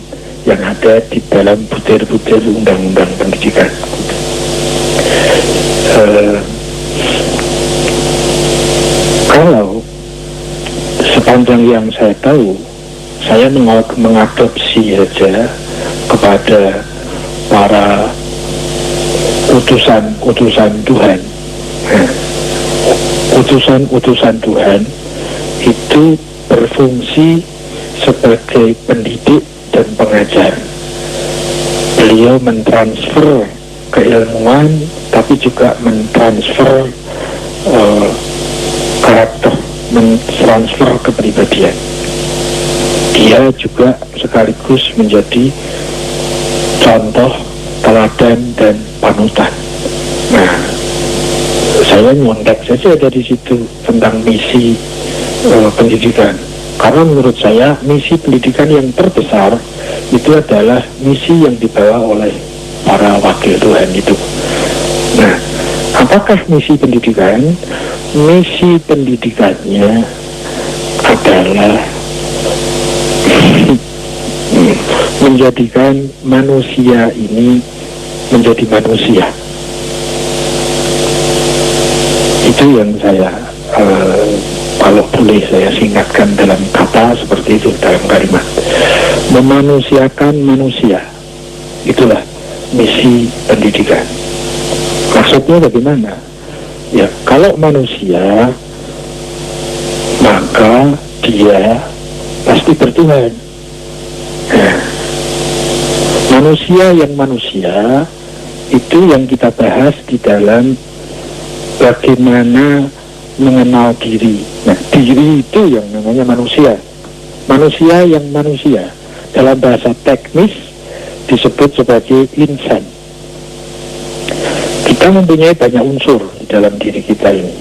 yang ada di dalam butir-butir undang-undang pendidikan. Kalau sepanjang yang saya tahu, saya mengadopsi saja kepada para utusan Tuhan. Utusan Tuhan itu berfungsi sebagai pendidik dan pengajar. Beliau mentransfer keilmuan, tapi juga mentransfer karakter, mentransfer kepribadian. Dia juga sekaligus menjadi contoh, teladan, dan panutan. Nah, saya nyontek saja dari situ tentang misi pendidikan. Karena menurut saya misi pendidikan yang terbesar itu adalah misi yang dibawa oleh para wakil Tuhan itu. Nah, apakah misi pendidikan? Misi pendidikannya adalah menjadikan manusia ini menjadi manusia. Itu yang saya kalau boleh saya singkatkan dalam kata seperti itu, dalam kalimat memanusiakan manusia. Itulah misi pendidikan. Maksudnya bagaimana? Ya, kalau manusia maka dia pasti bertuhan. Nah, manusia itu yang kita bahas di dalam bagaimana mengenal diri. Nah, diri itu yang namanya manusia. Manusia yang manusia dalam bahasa teknis disebut sebagai insan. Kita mempunyai banyak unsur di dalam diri kita ini.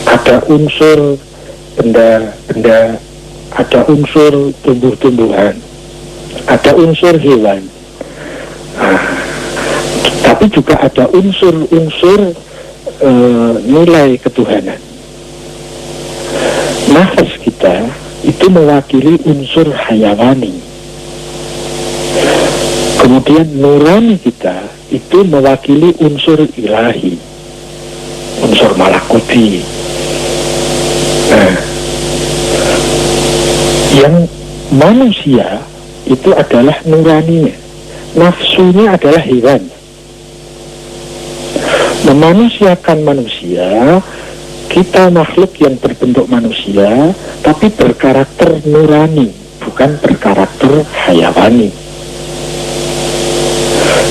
Ada unsur benda-benda ada unsur tumbuh-tumbuhan, ada unsur hewan, tapi juga ada unsur-unsur nilai ketuhanan. Nafas kita itu mewakili unsur hayawani. Kemudian nurani kita itu mewakili unsur ilahi, unsur malakuti. Nah, yang manusia itu adalah nuraninya, nafsunya adalah hewan. Memanusiakan manusia, kita makhluk yang berbentuk manusia, tapi berkarakter nurani, bukan berkarakter hayawani.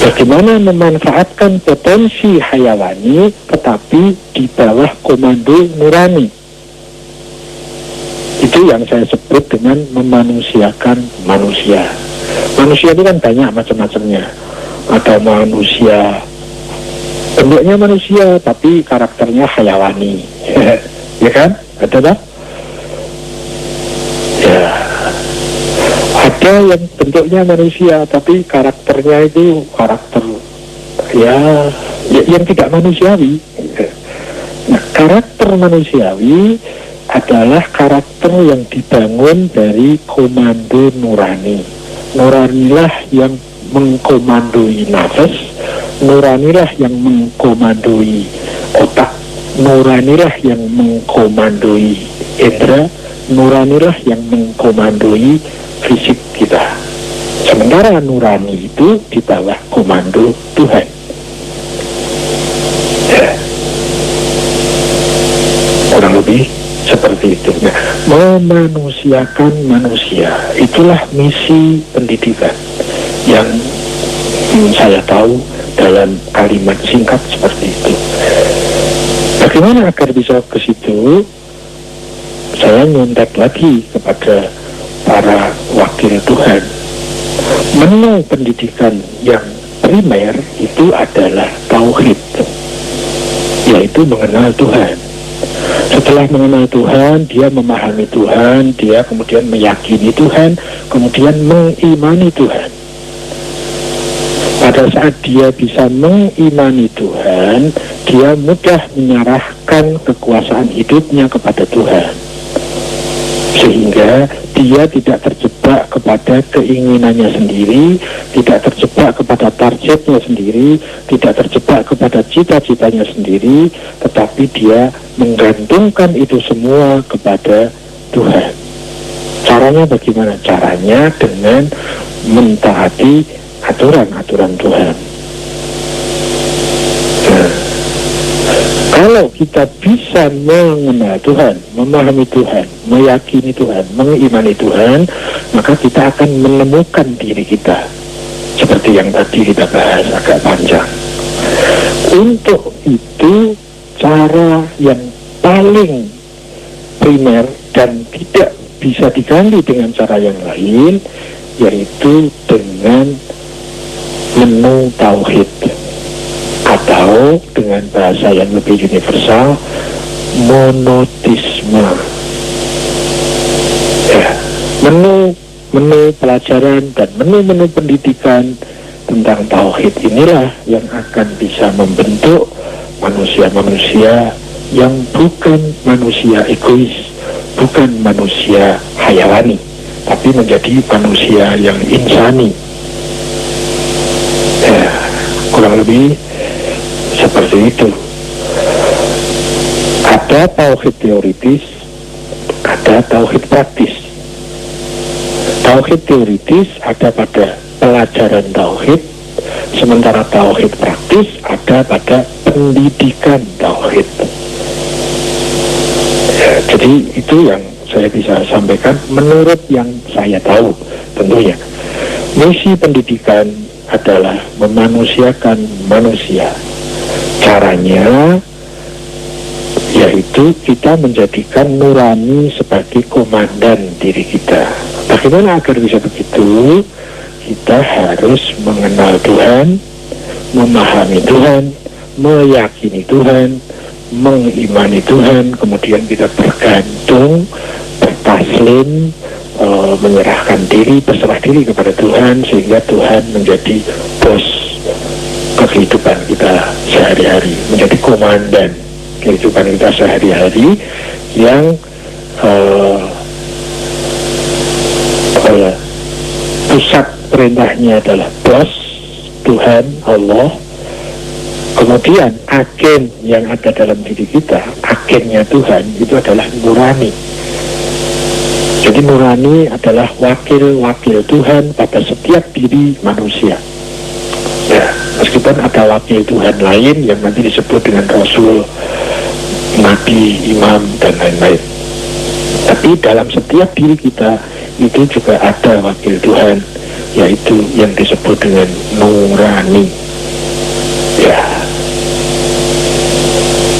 Bagaimana memanfaatkan potensi hayawani, tetapi di bawah komando nurani. Itu yang saya sebut dengan memanusiakan manusia. Manusia itu kan banyak macam-macamnya. Ada manusia, bentuknya manusia, tapi karakternya hayawani. Ya kan? Ada tak? Ya. Ada yang bentuknya manusia, tapi karakternya itu karakter yang tidak manusiawi. Nah, karakter manusiawi adalah karakter yang dibangun dari komando nurani. Nuranilah yang mengkomandoi nafas, nuranilah yang mengkomandoi otak, nuranilah yang mengkomandoi indera, nuranilah yang mengkomandoi fisik kita. Sementara nurani itu di bawah komando Tuhan. Ya. Kurang lebih seperti itu. Nah, memanusiakan manusia, itulah misi pendidikan yang saya tahu dalam kalimat singkat seperti itu. Bagaimana agar bisa ke situ? Saya nyontek lagi kepada para wakil Tuhan. Menu pendidikan yang primer itu adalah tauhid, yaitu mengenal Tuhan. Setelah mengenal Tuhan, dia memahami Tuhan, dia kemudian meyakini Tuhan, kemudian mengimani Tuhan. Pada saat dia bisa mengimani Tuhan, dia mudah menyerahkan kekuasaan hidupnya kepada Tuhan, sehingga dia tidak terjebak kepada keinginannya sendiri, tidak terjebak kepada targetnya sendiri, tidak terjebak kepada cita-citanya sendiri, tetapi dia menggantungkan itu semua kepada Tuhan. Caranya bagaimana? Caranya dengan mentaati aturan-aturan Tuhan. Nah, kalau kita bisa mengenal Tuhan, memahami Tuhan, meyakini Tuhan, mengimani Tuhan, maka kita akan menemukan diri kita. Seperti yang tadi kita bahas agak panjang. Untuk itu, cara yang paling primer dan tidak bisa diganti dengan cara yang lain, yaitu dengan menu tauhid, atau dengan bahasa yang lebih universal, monotisme. Ya, menu pelajaran dan menu pendidikan tentang tauhid inilah yang akan bisa membentuk manusia-manusia yang bukan manusia egois, bukan manusia hayawani, tapi menjadi manusia yang insani. Ya, kurang lebih seperti itu. Ada tauhid teoritis, ada tauhid praktis. Tauhid teoritis ada pada pelajaran tauhid, sementara tauhid praktis ada pada pendidikan tauhid. Ya, jadi itu yang saya bisa sampaikan menurut yang saya tahu. Tentunya misi pendidikan adalah memanusiakan manusia. Caranya yaitu kita menjadikan nurani sebagai komandan diri kita. Bagaimana agar bisa begitu? Kita harus mengenal Tuhan, memahami Tuhan, meyakini Tuhan, mengimani Tuhan, kemudian kita bergantung, bertaslim, menyerahkan diri, berserah diri kepada Tuhan, sehingga Tuhan menjadi bos kehidupan kita sehari-hari, menjadi komandan kehidupan kita sehari-hari yang pusat perintahnya adalah bos Tuhan Allah. Kemudian agen yang ada dalam diri kita, agennya Tuhan itu adalah nurani. Jadi nurani adalah wakil-wakil Tuhan pada setiap diri manusia. Ya, meskipun ada wakil Tuhan lain yang nanti disebut dengan Rasul, Nabi, Imam, dan lain-lain. Tapi dalam setiap diri kita itu juga ada wakil Tuhan, yaitu yang disebut dengan nurani. Ya,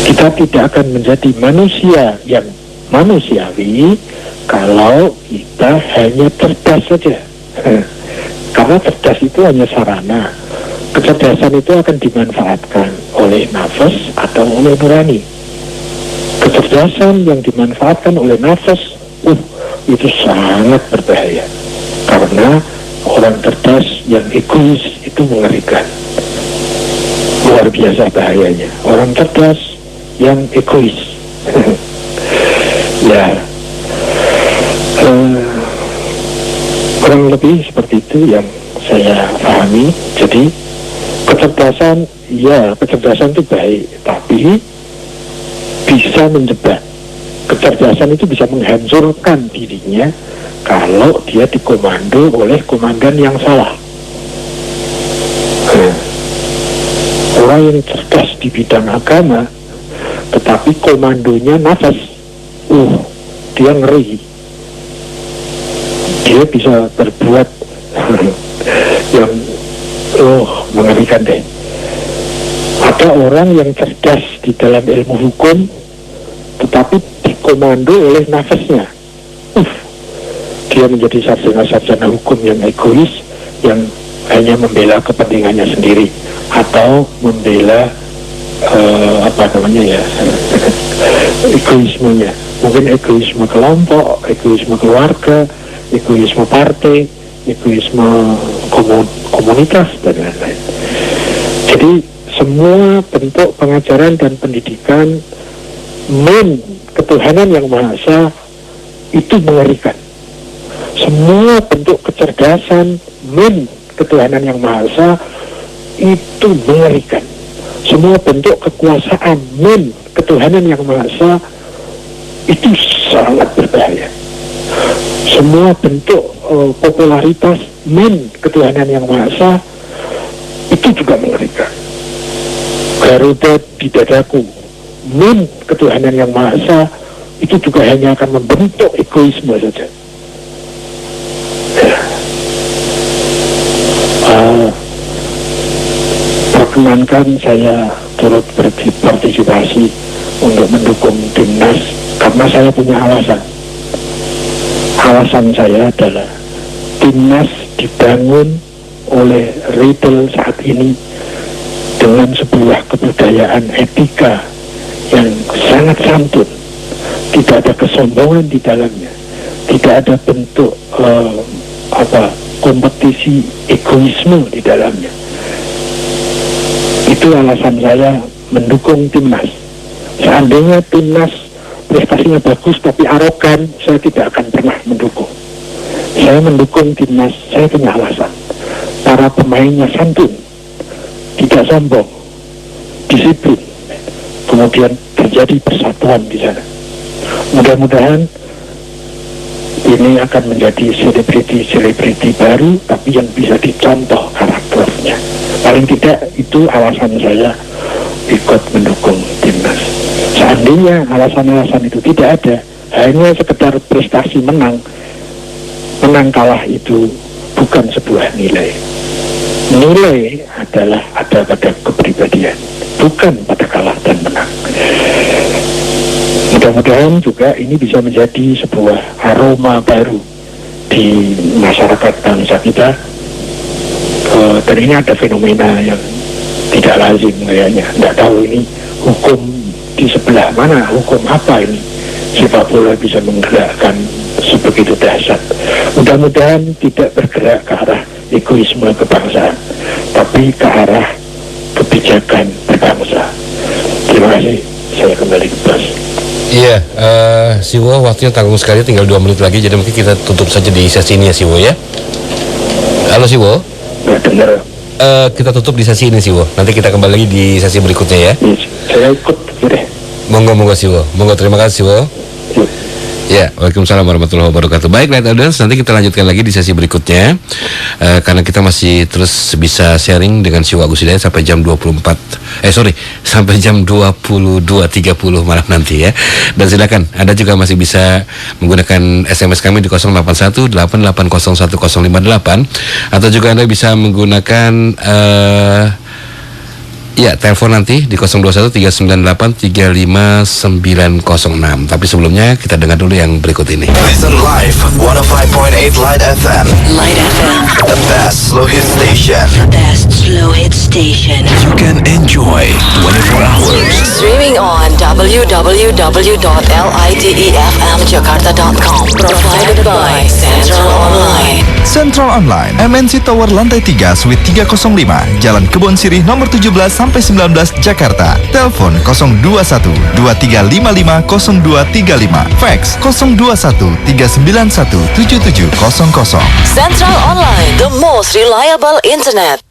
kita tidak akan menjadi manusia yang manusiawi kalau kita hanya cerdas saja. Karena cerdas itu hanya sarana. Kecerdasan itu akan dimanfaatkan oleh nafas atau oleh nurani. Kecerdasan yang dimanfaatkan oleh nafas, itu sangat berbahaya. Karena orang cerdas yang egois itu mengerikan. Luar biasa bahayanya. Orang cerdas yang egois. Ya, kurang lebih seperti itu yang saya pahami. Jadi kecerdasan, ya kecerdasan itu baik, tapi bisa menjebak. Kecerdasan itu bisa menghancurkan dirinya kalau dia dikomando oleh komandan yang salah. Orang yang cerdas di bidang agama, tetapi komandonya nafas, dia ngeri. Dia bisa berbuat yang mengerikan deh. Ada orang yang cerdas di dalam ilmu hukum, tetapi dikomando oleh nafasnya. Dia menjadi sarjana hukum yang egois, yang hanya membela kepentingannya sendiri, atau membela egoismenya. Mungkin egoisme kelompok, egoisme keluarga, egoisme partai, egoisme komunitas, dan lain-lain. Jadi semua bentuk pengajaran dan pendidikan ketuhanan yang Maha Esa itu mengerikan. Semua bentuk kecerdasan ketuhanan yang Maha Esa itu mengerikan. Semua bentuk kekuasaan ketuhanan yang Maha Esa itu sangat berbahaya. Semua bentuk popularitas ketuhanan yang Maha Esa itu juga mengerikan. Garuda di dadaku, ketuhanan yang Maha Esa itu juga hanya akan membentuk egoisme saja. Perkenankan saya turut berpartisipasi untuk mendukung timnas karena saya punya alasan. Alasan saya adalah timnas dibangun oleh Riedel saat ini dengan sebuah kebudayaan etika yang sangat santun. Tidak ada kesombongan di dalamnya, tidak ada bentuk kompetisi egoisme di dalamnya. Itu alasan saya mendukung timnas. Seandainya timnas prestasinya bagus tapi arogan, saya tidak akan pernah mendukung. Saya mendukung timnas, saya punya alasan. Para pemainnya santun, tidak sombong, disiplin, kemudian terjadi persatuan di sana. Mudah-mudahan ini akan menjadi selebriti baru, tapi yang bisa dicontoh karakternya. Paling tidak itu alasan saya ikut mendukung timnas. Seandainya alasan-alasan itu tidak ada, hanya sekedar prestasi menang kalah itu bukan sebuah nilai. Nilai adalah ada pada kepribadian, bukan pada kalah dan menang. Mudah-mudahan juga ini bisa menjadi sebuah aroma baru di masyarakat bangsa kita. Dan ini ada fenomena yang tidak lazim kayaknya. Tidak tahu ini hukum di sebelah mana, hukum apa ini sepak bola bisa menggerakkan sebegitu dahsyat. Mudah-mudahan tidak bergerak ke arah egoisme kebangsaan, tapi ke arah kebijakan berbangsa. Terima kasih. Saya kembali ke Bas. Iya, Siwo, waktunya tanggung sekali, tinggal 2 menit lagi, jadi mungkin kita tutup saja di sesi ini ya, Siwo ya. Halo Siwo. Nggak dengar. Kita tutup di sesi ini Siwo. Nanti kita kembali lagi di sesi berikutnya ya. Saya ikut, boleh. Monggo Siwo. Monggo, terima kasih Siwo. Yuk. Ya, waalaikumsalam warahmatullahi wabarakatuh. Baik, Light Audience, nanti kita lanjutkan lagi di sesi berikutnya, karena kita masih terus bisa sharing dengan Siwo Agus Hidayat sampai jam 22.30 malam nanti ya. Dan silakan, Anda juga masih bisa menggunakan SMS kami di 081-880-1058, atau juga Anda bisa menggunakan ya, telepon nanti di 021-398-35906. Tapi sebelumnya kita dengar dulu yang berikut ini. Listen live 105.8 Light FM. Light FM, The best slow hit station. the best slow hit station. You can enjoy 24 hours. Streaming on www.litefmjakarta.com. Provided by Central Online. Central Online, MNC Tower Lantai 3, Suite 305, Jalan Kebon Sirih nomor 17-19, Jakarta. Telepon 021-2355-0235. Fax 021-391-7700. Central Online, the most reliable internet.